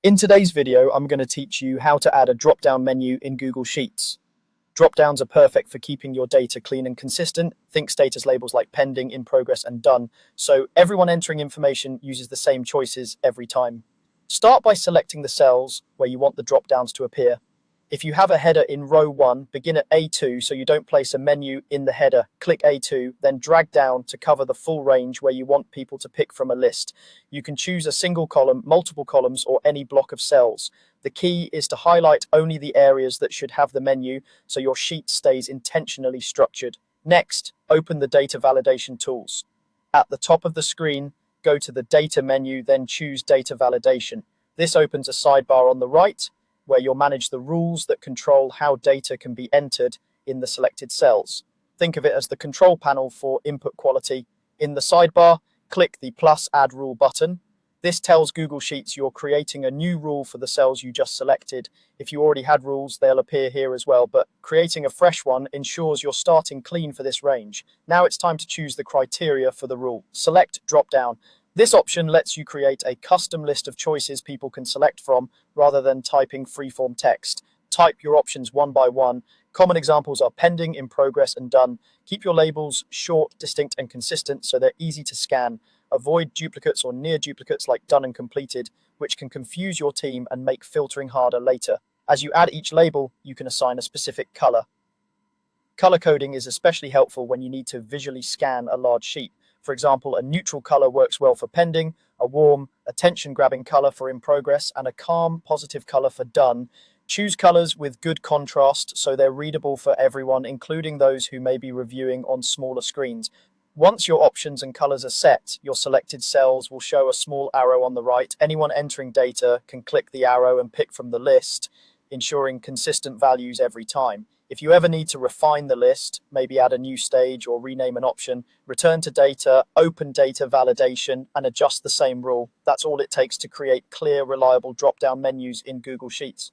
In today's video, I'm going to teach you how to add a drop-down menu in Google Sheets. Drop-downs are perfect for keeping your data clean and consistent. Think status labels like pending, in progress, and done, so everyone entering information uses the same choices every time. Start by selecting the cells where you want the drop-downs to appear. If you have a header in row 1, begin at A2 so you don't place a menu in the header. Click A2, then drag down to cover the full range where you want people to pick from a list. You can choose a single column, multiple columns, or any block of cells. The key is to highlight only the areas that should have the menu so your sheet stays intentionally structured. Next, open the data validation tools. At the top of the screen, go to the data menu, then choose data validation. This opens a sidebar on the right, where you'll manage the rules that control how data can be entered in the selected cells. Think of it as the control panel for input quality. In the sidebar, click the plus add rule button. This tells Google Sheets you're creating a new rule for the cells you just selected. If you already had rules, they'll appear here as well, but creating a fresh one ensures you're starting clean for this range. Now it's time to choose the criteria for the rule. Select Dropdown. This option lets you create a custom list of choices people can select from rather than typing freeform text. Type your options one by one. Common examples are pending, in progress, and done. Keep your labels short, distinct, and consistent so they're easy to scan. Avoid duplicates or near duplicates like done and completed, which can confuse your team and make filtering harder later. As you add each label, you can assign a specific color. Color coding is especially helpful when you need to visually scan a large sheet. For example, a neutral color works well for pending, a warm, attention-grabbing color for in progress, and a calm, positive color for done. Choose colors with good contrast so they're readable for everyone, including those who may be reviewing on smaller screens. Once your options and colors are set, your selected cells will show a small arrow on the right. Anyone entering data can click the arrow and pick from the list, ensuring consistent values every time. If you ever need to refine the list, maybe add a new stage or rename an option, return to data, open data validation, and adjust the same rule. That's all it takes to create clear, reliable drop-down menus in Google Sheets.